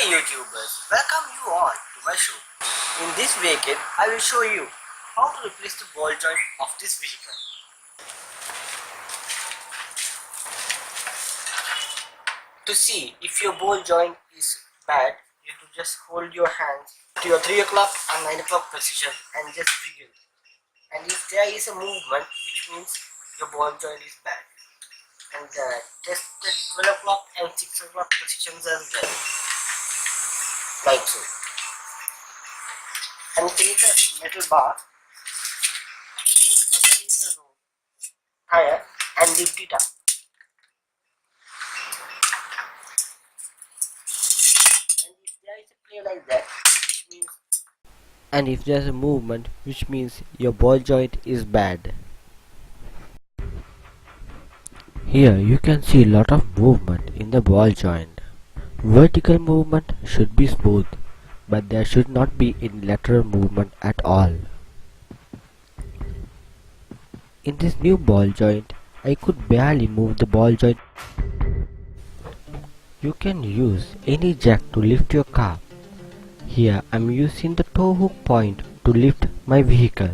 Hey YouTubers, welcome you all to my show. In this vehicle, I will show you how to replace the ball joint of this vehicle. To see if your ball joint is bad, you have to just hold your hands to your 3 o'clock and 9 o'clock position and just wiggle. And if there is a movement, which means your ball joint is bad. And test the 12 o'clock and 6 o'clock positions as well. Like so. And take a metal bar underneath the road higher and lift it up. And if there is a play like that, which means And if there's a movement, which means your ball joint is bad. Here you can see a lot of movement in the ball joint. Vertical movement should be smooth, but there should not be any lateral movement at all. In this new ball joint, I could barely move the ball joint. You can use any jack to lift your car. Here I am using the tow hook point to lift my vehicle.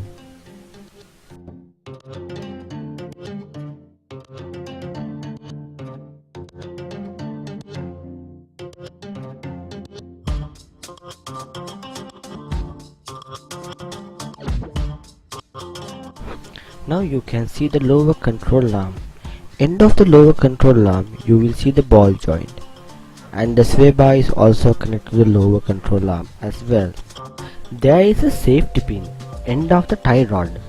Now you can see the lower control arm. End of the lower control arm you will see the ball joint. And the sway bar is also connected to the lower control arm as well. There is a safety pin, end of the tie rod.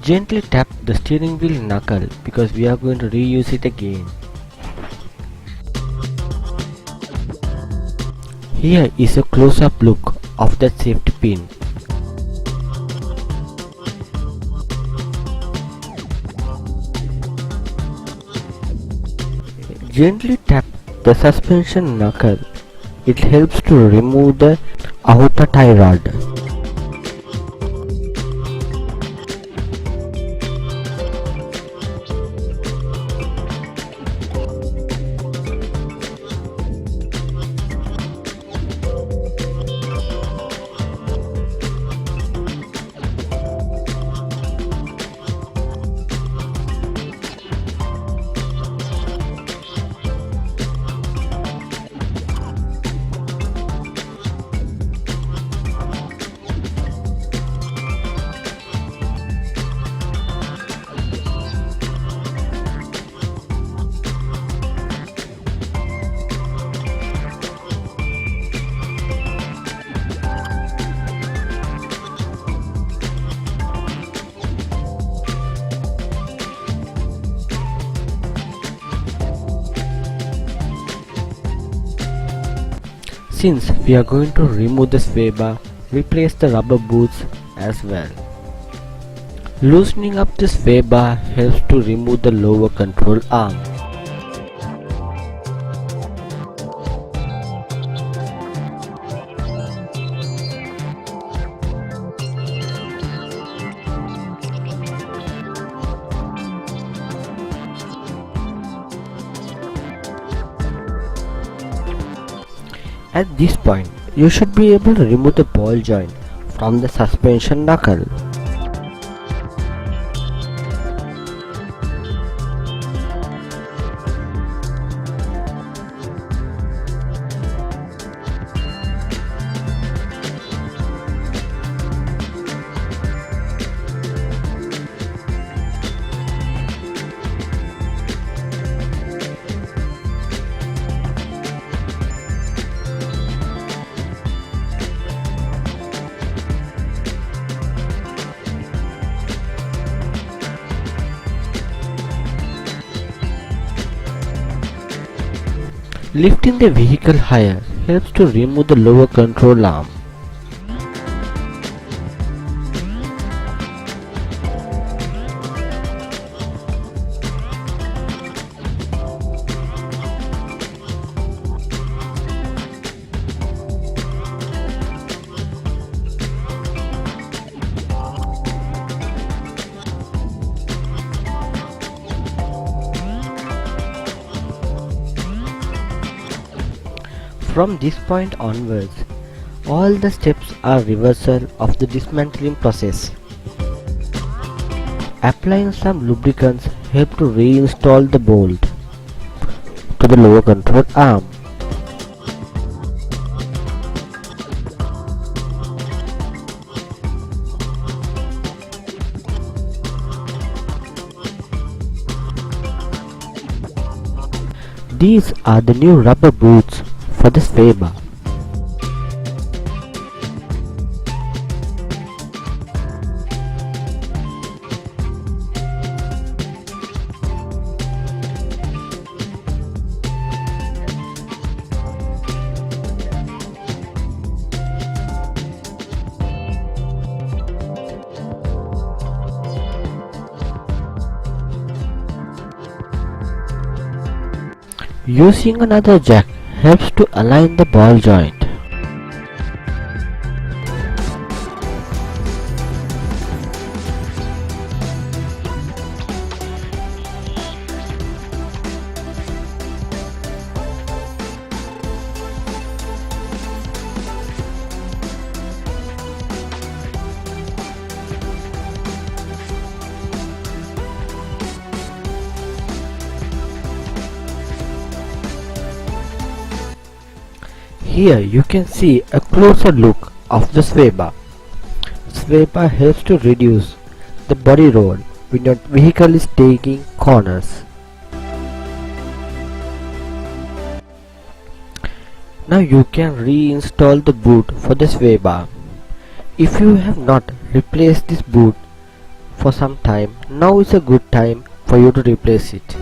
Gently tap the steering wheel knuckle because we are going to reuse it again. Here is a close-up look of that safety pin. Gently tap the suspension knuckle. It helps to remove the outer tie rod. Since we are going to remove the sway bar, replace the rubber boots as well. Loosening up the sway bar helps to remove the lower control arm. At this point, you should be able to remove the ball joint from the suspension knuckle. Lifting the vehicle higher helps to remove the lower control arm. From this point onwards, all the steps are reversal of the dismantling process. Applying some lubricants help to reinstall the bolt to the lower control arm. These are the new rubber boots for the sway bar. Using another jack helps to align the ball joint. Here you can see a closer look of the sway bar. Sway bar helps to reduce the body roll when your vehicle is taking corners. Now you can reinstall the boot for the sway bar. If you have not replaced this boot for some time, now is a good time for you to replace it.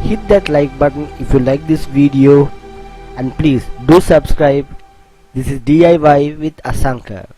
Hit that like button if you like this video, and please do subscribe. This is DIY with Asanka.